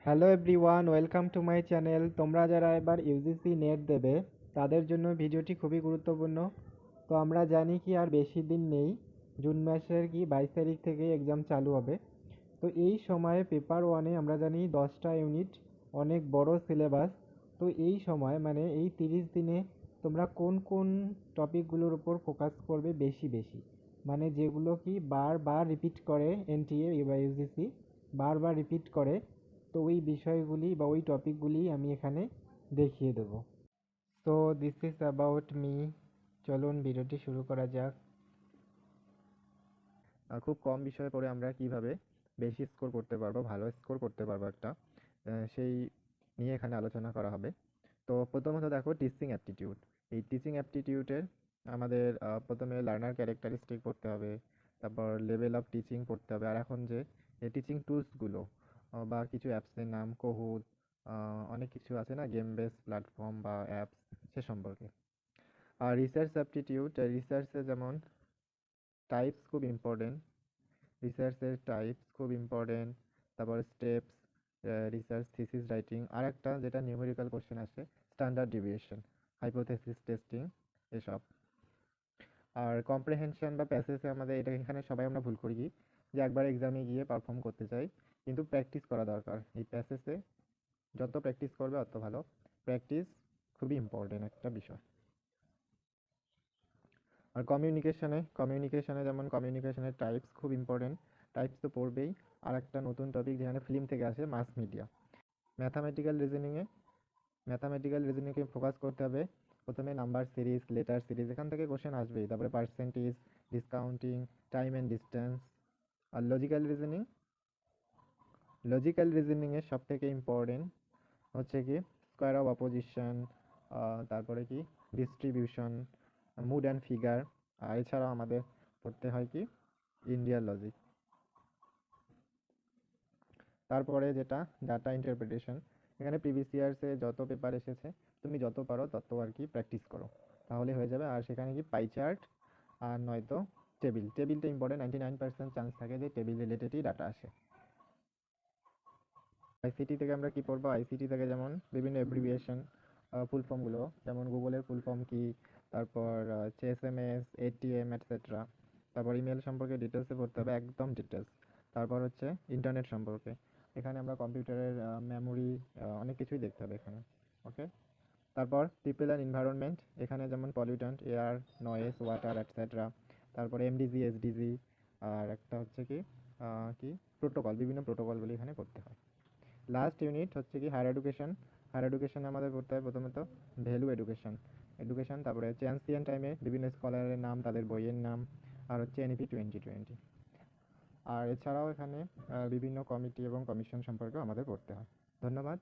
Hello everyone, welcome to my channel. তোমরা যারা এবার ইউজিসি নেট দেবে তাদের জন্য ভিডিওটি খুবই গুরুত্বপূর্ণ। তো আমরা জানি কি আর বেশি দিন নেই, জুন মাসের 22 তারিখ থেকে এক্সাম চালু হবে। তো এই সময়ে পেপার ওয়ানে আমরা জানি 10টা ইউনিট, অনেক বড় সিলেবাস। তো এই সময় মানে এই 30 দিনে তোমরা কোন কোন টপিকগুলোর উপর ফোকাস করবে বেশি বেশি, মানে যেগুলো কি বারবার রিপিট করে এনটিএ বা ইউজিসি বারবার রিপিট করে। তো ওই বিষয়গুলি বা ওই টপিকগুলি আমি এখানে দেখিয়ে দেবো। So this is about me. চলুন ভিডিওটি শুরু করা যাক। খুব কম বিষয়ে পড়ে আমরা কিভাবে বেশি স্কোর করতে পারবো, ভালো স্কোর করতে পারবো একটা, সেই নিয়ে এখানে আলোচনা করা হবে। তো প্রথমত দেখো টিচিং অ্যাপটিটিউড। এই টিচিং অ্যাপটিটিউডের আমাদের প্রথমে লার্নার ক্যারেক্টারিস্টিক পড়তে হবে, তারপর লেভেল অফ টিচিং পড়তে হবে, আর এখন যে টিচিং টুলসগুলো বা কিছু অ্যাপসের নাম কাহুট, অনেক কিছু আছে না, গেম বেস প্ল্যাটফর্ম বা অ্যাপস, সে সম্পর্কে। আর রিসার্চ অ্যাপটিটিউড, রিসার্চে যেমন টাইপস খুব ইম্পর্টেন্ট, রিসার্চের টাইপস খুব ইম্পর্টেন্ট। তারপর স্টেপস, রিসার্চ থিসিস রাইটিং, আর একটা যেটা নিউমেরিক্যাল কোশ্চেন আসে, স্ট্যান্ডার্ড ডিভিয়েশন, হাইপোথেসিস টেস্টিং, এসব। আর কম্প্রিহেনশন বা প্যাসেজে আমাদের এটা এখানে সবাই আমরা ভুল করি কি, যে একবার এক্সামে গিয়ে পারফর্ম করতে চাই, কিন্তু প্র্যাকটিস করা দরকার। এই প্যাসেজে যত প্র্যাকটিস করবে অত ভালো। প্র্যাকটিস খুবই ইম্পর্টেন্ট একটা বিষয়। আর কমিউনিকেশনে যেমন কমিউনিকেশনের টাইপস খুব ইম্পর্টেন্ট, টাইপস তো পড়বেই। আর একটা নতুন টপিক যেখানে ফিল্ম থেকে আসে, মাস মিডিয়া। ম্যাথামেটিক্যাল রিজনিংয়ে ম্যাথামেটিক্যাল রিজনিংকে ফোকাস করতে হবে। প্রথমে নাম্বার সিরিজ, লেটার সিরিজ, এখান থেকে কোশ্চেন আসবেই। তারপরে percentage, discounting, time and distance. আর লজিক্যাল রিজনিংয়ের সব থেকে ইম্পর্টেন্ট হচ্ছে কি স্কোয়ার অফ অপোজিশন, তারপরে কি ডিস্ট্রিবিউশন, মুড অ্যান্ড ফিগার। আর এছাড়াও আমাদের পড়তে হয় কি ইন্ডিয়ান লজিক। তারপরে যেটা ডাটা ইন্টারপ্রিটেশন, এখানে প্রিভিয়াস ইয়ার্সে যত পেপার এসেছে তুমি যত পারো তত আর কি প্র্যাকটিস করো, তাহলে হয়ে যাবে। আর সেখানে কি পাই চার্ট আর নয়তো টেবিলটা ইম্পর্টেন্ট, 99% চান্স থাকে যে টেবিল রিলেটেডই ডাটা আসে। আইসিটি থেকে আমরা কি পড়বো, আইসিটি থেকে যেমন বিভিন্ন অ্যাব্রিভিয়েশন, ফুল ফর্মগুলো, যেমন গুগলের ফুল ফর্ম কি, তারপর হচ্ছে এসএমএস, এটিএম, এটসেট্রা। তারপর ইমেল সম্পর্কে ডিটেলসে পড়তে হবে, একদম ডিটেলস। তারপর হচ্ছে ইন্টারনেট সম্পর্কে, এখানে আমরা কম্পিউটারের মেমোরি, অনেক কিছুই দেখতে হবে এখানে। ওকে। তারপর পিপল অ্যান্ড এনভায়রনমেন্ট, এখানে যেমন pollutant, air, noise, water, etcetera. তারপরে এমডিজি, এসডিজি। আর একটা হচ্ছে কি কি প্রোটোকল, বিভিন্ন প্রোটোকলগুলি এখানে পড়তে হয়। লাস্ট ইউনিট হচ্ছে কি হায়ার এডুকেশন। হায়ার এডুকেশনে আমাদের পড়তে হয় প্রথমত ভ্যালু এডুকেশন, তারপরে হচ্ছে অ্যানসিয়েন্ট টাইমে বিভিন্ন স্কলারের নাম, তাদের বইয়ের নাম, আর হচ্ছে এনইপি 2020। আর এছাড়াও এখানে বিভিন্ন কমিটি এবং কমিশন সম্পর্কেও আমাদের পড়তে হয়। ধন্যবাদ।